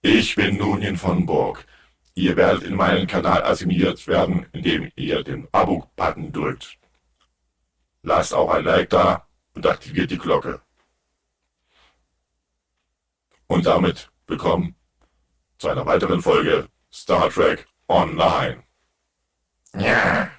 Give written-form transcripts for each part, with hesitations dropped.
Ich bin Nunin von Burg. Ihr werdet in meinen Kanal assimiliert werden, indem ihr den Abo-Button drückt. Lasst auch ein Like da und aktiviert die Glocke. Und damit willkommen zu einer weiteren Folge Star Trek Online. Ja.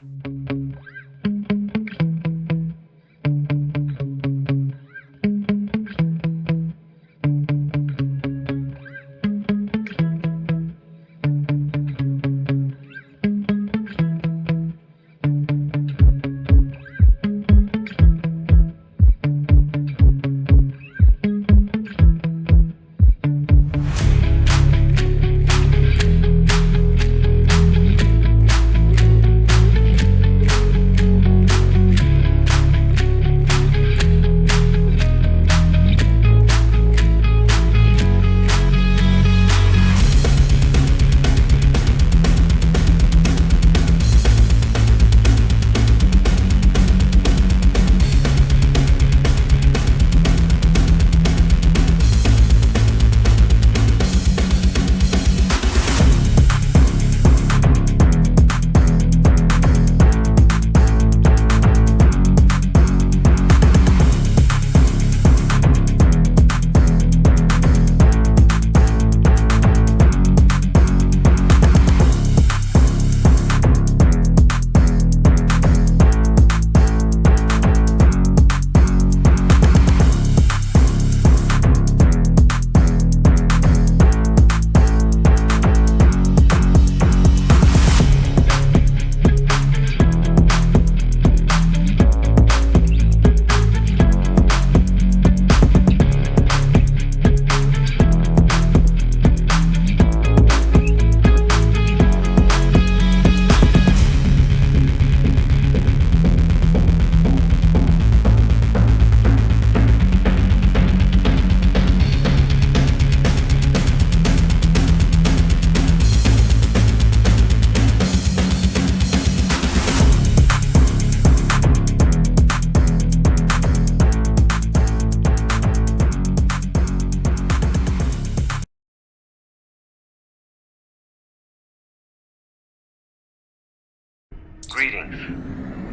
Greetings.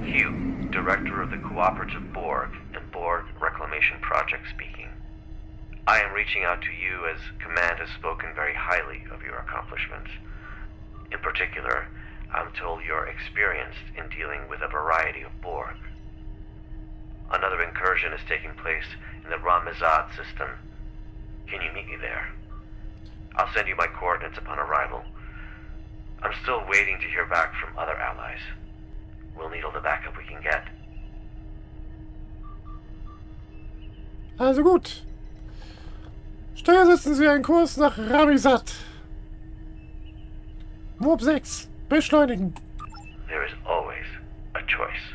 Hugh, Director of the Cooperative Borg and Borg Reclamation Project speaking. I am reaching out to you as Command has spoken very highly of your accomplishments. In particular, I'm told you're experienced in dealing with a variety of Borg. Another incursion is taking place in the Ramazad system. Can you meet me there? I'll send you my coordinates upon arrival. I'm still waiting to hear back from other allies. We'll need all the backup we can get. Also gut. Steuer setzen Sie einen Kurs nach Ramazad. Warp 6. Beschleunigen. There is always a choice.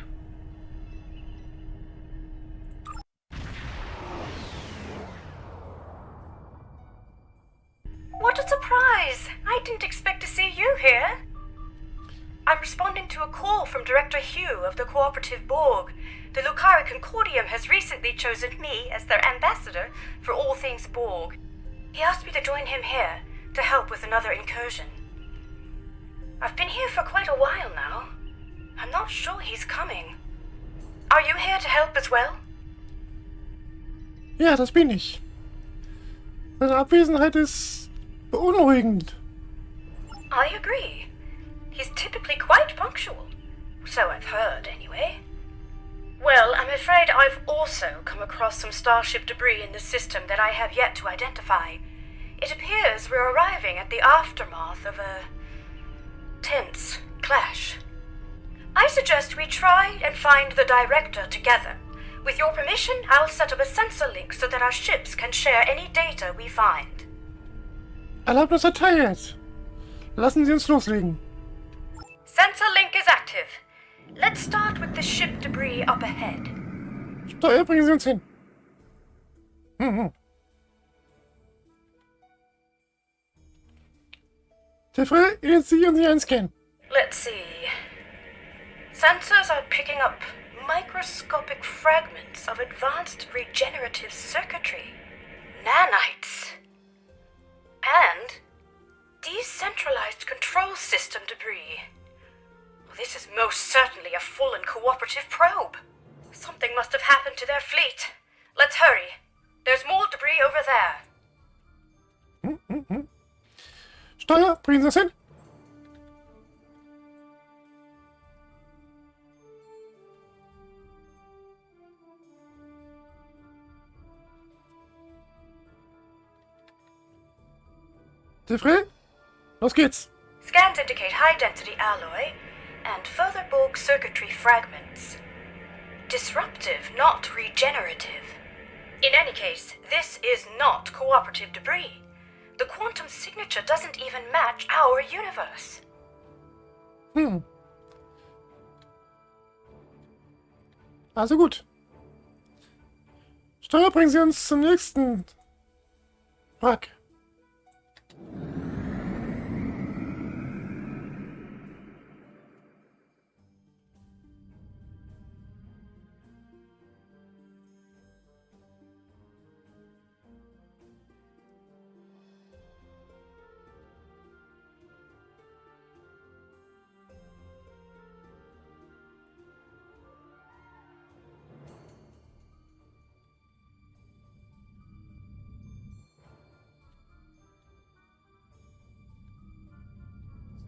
What a surprise! I didn't expect to see you here. I'm responding to a call from Director Hugh of the Cooperative Borg. The Lucari Concordium has recently chosen me as their ambassador for all things Borg. He asked me to join him here to help with another incursion. I've been here for quite a while now. I'm not sure he's coming. Are you here to help as well? Ja, das bin ich. Seine Abwesenheit ist beunruhigend. I agree. He's typically quite punctual. So I've heard, anyway. Well, I'm afraid I've also come across some starship debris in the system that I have yet to identify. It appears we're arriving at the aftermath of a tense clash. I suggest we try and find the director together. With your permission, I'll set up a sensor link so that our ships can share any data we find. Erlaubnis erteilt. Lassen Sie uns loslegen. Sensor link is active. Let's start with the ship debris up ahead. Steuer, bringen Sie uns hin. Hilfe, initiieren Sie einen Scan. Let's see. Sensors are picking up microscopic fragments of advanced regenerative circuitry. Nanites. And centralized control system debris. Well, this is most certainly a full and cooperative probe. Something must have happened to their fleet. Let's hurry. There's more debris over there. Steuer, bringen Sie es hin. Defray? Los geht's. Scans indicate high-density alloy and further Borg circuitry fragments. Disruptive, not regenerative. In any case, this is not cooperative debris. The quantum signature doesn't even match our universe. Also gut. Steuer, bringen Sie uns zum nächsten Wrack.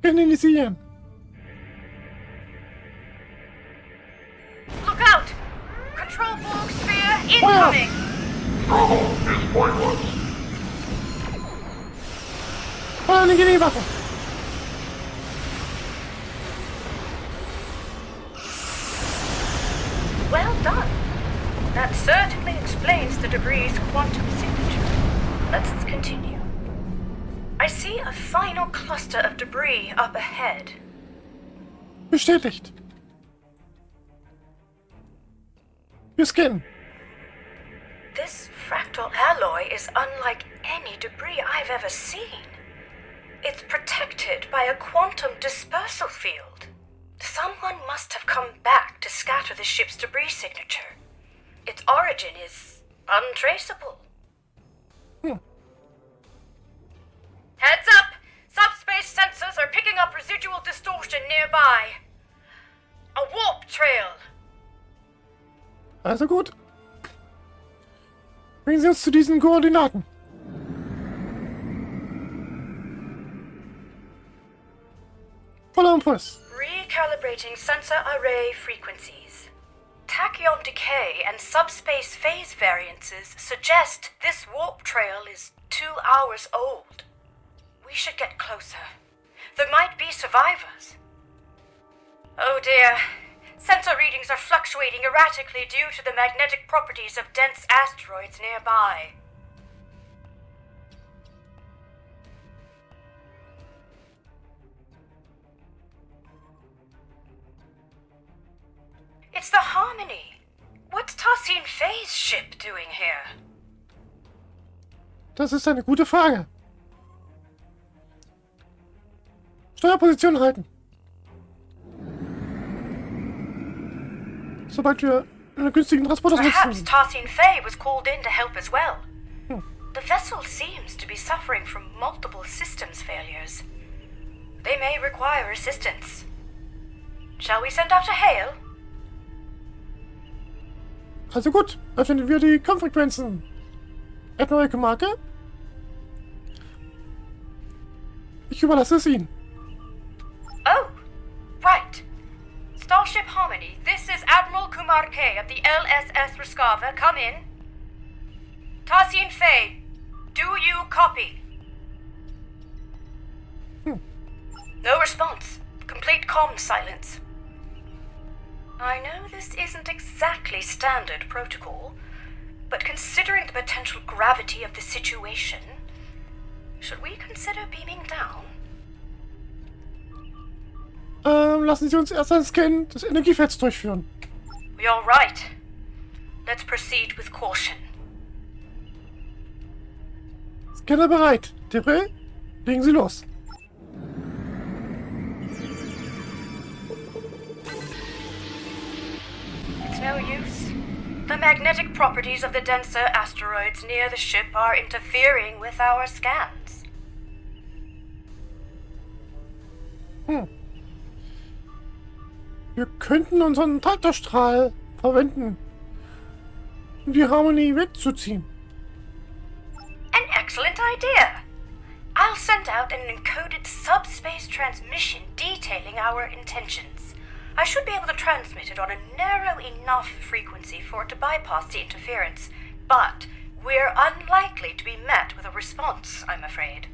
Initiieren. Look out! Control Borg sphere incoming! Struggle is pointless. Feuer an die Gegenwaffe. Well done. That certainly explains the debris' quantum signature. Let's continue. I see a final cluster of debris up ahead. Bestätigt. Wir scannen. This fractal alloy is unlike any debris I've ever seen. It's protected by a quantum dispersal field. Someone must have come back to scatter the ship's debris signature. Its origin is untraceable. Heads up! Subspace sensors are picking up residual distortion nearby. A warp trail. Also gut. Bringen Sie uns zu diesen Koordinaten. Voller Umriss. Recalibrating sensor array frequencies. Tachyon decay and subspace phase variances suggest this warp trail is 2 hours old. We should get closer. There might be survivors. Oh dear. Sensor readings are fluctuating erratically due to the magnetic properties of dense asteroids nearby. It's the Harmony. What's Tassin Fei's ship doing here? Das ist eine gute Frage. Steuerposition halten. Sobald wir einen günstigen Transporter Perhaps nutzen. Tassin Fei was called in to help as well. The vessel seems to be suffering from multiple systems failures. They may require assistance. Shall we send out a hail? Also gut, öffnen wir die Kampffrequenzen. Admiral Marke. Ich überlasse es Ihnen. Oh, right. Starship Harmony, this is Admiral Kumar K of the LSS Ruskava. Come in. Tassin Fei, do you copy? No response. Complete comm silence. I know this isn't exactly standard protocol, but considering the potential gravity of the situation, should we consider beaming down? Lassen Sie uns erst ein Scan des Energiefelds durchführen. You're right. Let's proceed with caution. Scanner bereit. Teil, legen Sie los. It's no use. The magnetic properties of the denser asteroids near the ship are interfering with our scans. Wir könnten unseren Traktorstrahl verwenden, um die Harmonie wegzuziehen. An excellent idea. I'll send out an encoded subspace transmission detailing our intentions. I should be able to transmit it on a narrow enough frequency for it to bypass the interference, but we're unlikely to be met with a response, I'm afraid.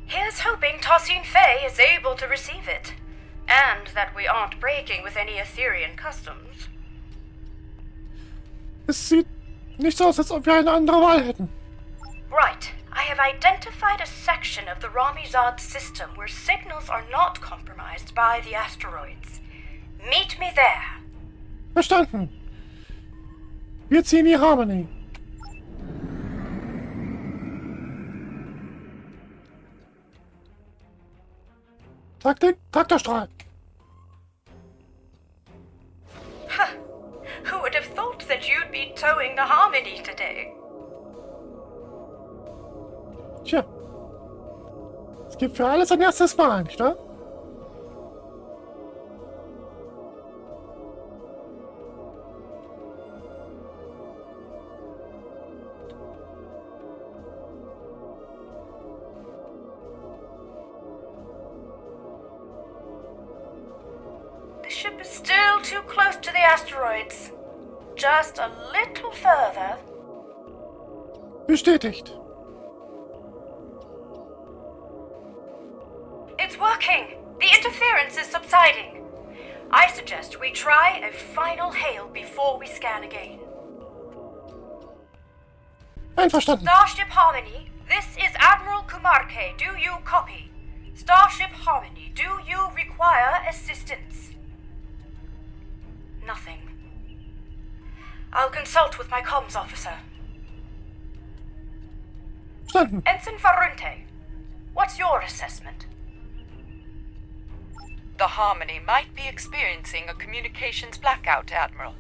Here's hoping Tassin Fey is able to receive it, and that we aren't breaking with any Etherean customs. Es sieht nicht so aus, als ob wir eine andere Wahl hätten. Right. I have identified a section of the Ramizad system where signals are not compromised by the asteroids. Meet me there. Verstanden. Wir ziehen die Harmonie. Taktik, Traktorstrahl. Who would have thought that you'd be towing the Harmony today? Tja. Es gibt für alles ein erstes Mal, nicht wahr? The ship is still too close to the asteroids. Just a little further. Bestätigt. It's working. The interference is subsiding. I suggest we try a final hail before we scan again. Einverstanden. Starship Harmony, this is Admiral Kumarke. Do you copy? Starship Harmony, do you require assistance? Nothing. I'll consult with my comms officer. Verstanden. Ensign Farunte, what's your assessment? The Harmony might be experiencing a communications blackout, Admiral.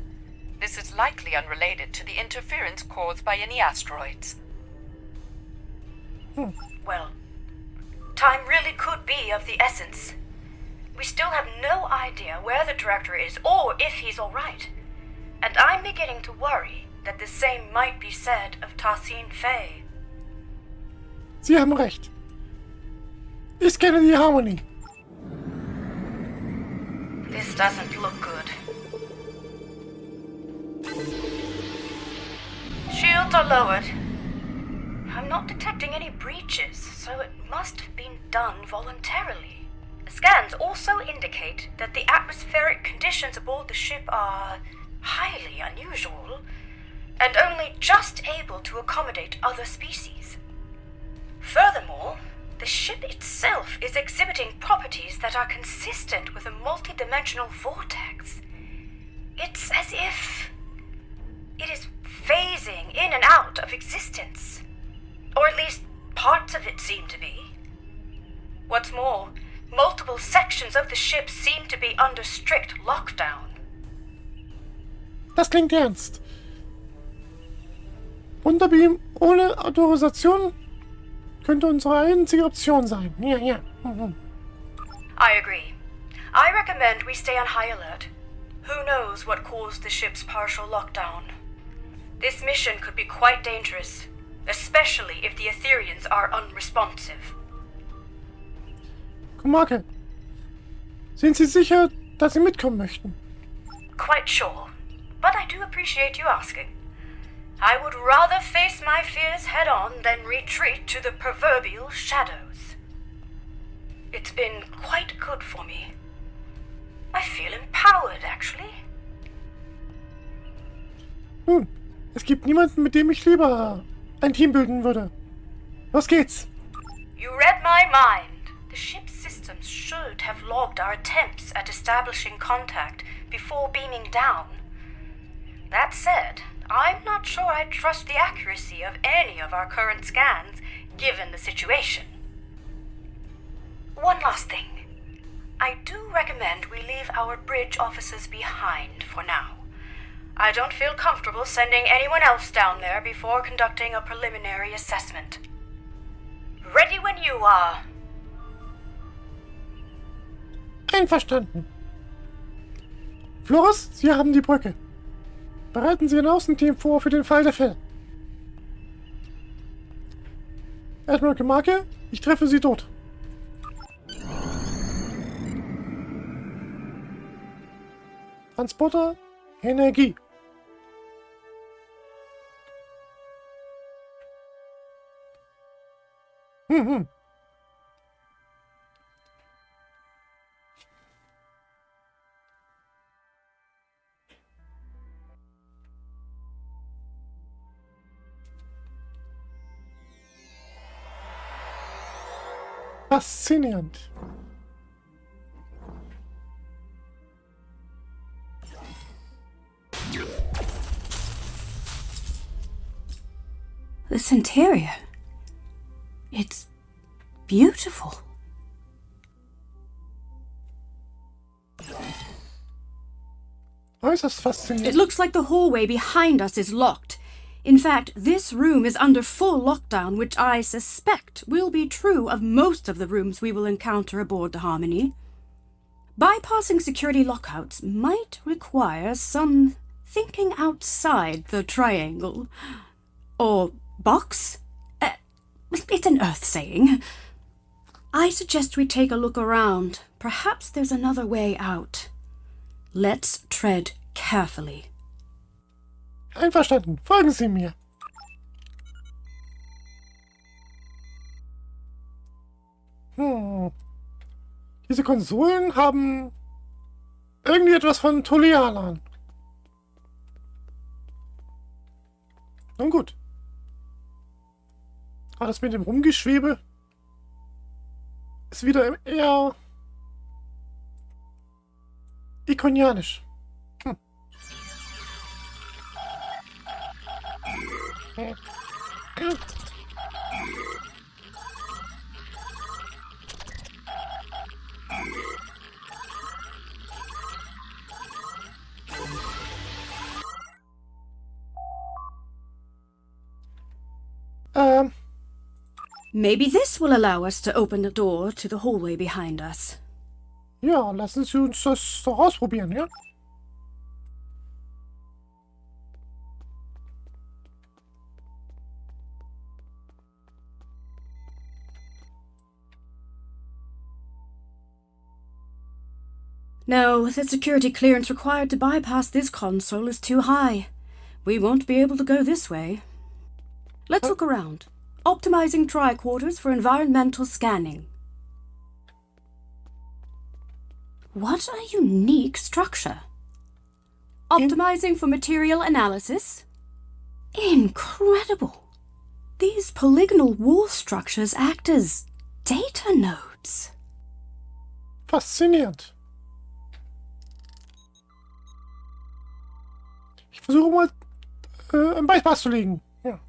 This is likely unrelated to the interference caused by any asteroids. Well, time really could be of the essence. We still have no idea where the director is or if he's alright. And I'm beginning to worry that the same might be said of Tassin Fey. Sie haben recht. Ich kenne die Harmonie. This doesn't look good. Shields are lowered. I'm not detecting any breaches, so it must have been done voluntarily. The scans also indicate that the atmospheric conditions aboard the ship are highly unusual, and only just able to accommodate other species. Furthermore, the ship itself is exhibiting properties that are consistent with a multidimensional vortex. It's as if it is phasing in and out of existence. Or at least parts of it seem to be. What's more, multiple sections of the ship seem to be under strict lockdown. Das klingt ernst. Unterbeam ohne Autorisation könnte unsere einzige Option sein. Ja. I agree. I recommend we stay on high alert. Who knows what caused the ship's partial lockdown? This mission could be quite dangerous, especially if the Ethereans are unresponsive. Kumarke, sind Sie sicher, dass Sie mitkommen möchten? Quite sure, but I do appreciate you asking. I would rather face my fears head-on than retreat to the proverbial shadows. It's been quite good for me. I feel empowered, actually. Nun, es gibt niemanden, mit dem ich lieber ein Team bilden würde. Los geht's! You read my mind. The ship's systems should have logged our attempts at establishing contact before beaming down. That said, I'm not sure I trust the accuracy of any of our current scans, given the situation. One last thing. I do recommend we leave our bridge officers behind for now. I don't feel comfortable sending anyone else down there before conducting a preliminary assessment. Ready when you are. Einverstanden. Flores, Sie haben die Brücke. Bereiten Sie ein Außenteam vor für den Fall der Fälle. Admiral Gemarke, ich treffe Sie dort. Transporter, Energie. Hm. Faszinierend. This interior. It's beautiful. Äußerst faszinierend. It looks like the hallway behind us is locked. In fact, this room is under full lockdown, which I suspect will be true of most of the rooms we will encounter aboard the Harmony. Bypassing security lockouts might require some thinking outside the triangle. Or box? It's an Earth saying. I suggest we take a look around. Perhaps there's another way out. Let's tread carefully. Einverstanden. Folgen Sie mir. Diese Konsolen haben irgendwie etwas von Tolianern. Nun gut. Aber das mit dem Rumgeschwebe ist wieder eher ikonianisch. Maybe this will allow us to open the door to the hallway behind us. Ja, lassen Sie uns das doch ausprobieren, ja? No, the security clearance required to bypass this console is too high. We won't be able to go this way. Let's look around. Optimizing tricorders for environmental scanning. What a unique structure. Optimizing for material analysis. Incredible. These polygonal wall structures act as data nodes. Faszinierend. Ich versuche mal ein Bypass zu legen. Ja.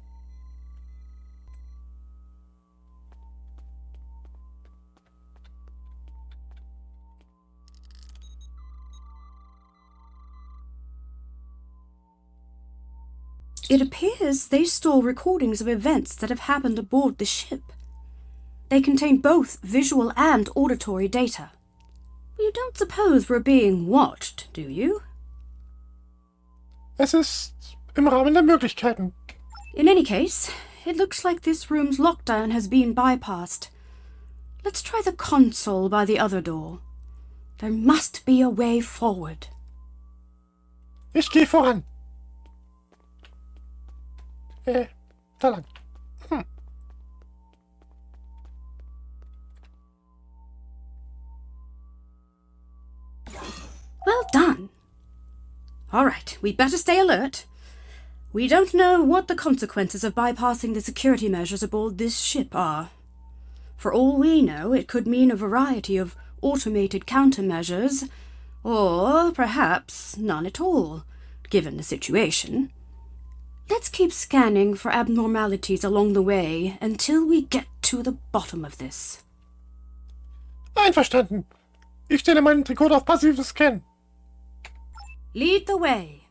It appears they store recordings of events that have happened aboard the ship. They contain both visual and auditory data. You don't suppose we're being watched, do you? Es ist im Rahmen der Möglichkeiten. In any case, it looks like this room's lockdown has been bypassed. Let's try the console by the other door. There must be a way forward. Ich gehe voran. Da lang. Well done. All right, we'd better stay alert. We don't know what the consequences of bypassing the security measures aboard this ship are. For all we know, it could mean a variety of automated countermeasures, or perhaps none at all, given the situation. Let's keep scanning for abnormalities along the way until we get to the bottom of this. Einverstanden. Ich stelle meinen Trikot auf passives Scan. Lead the way.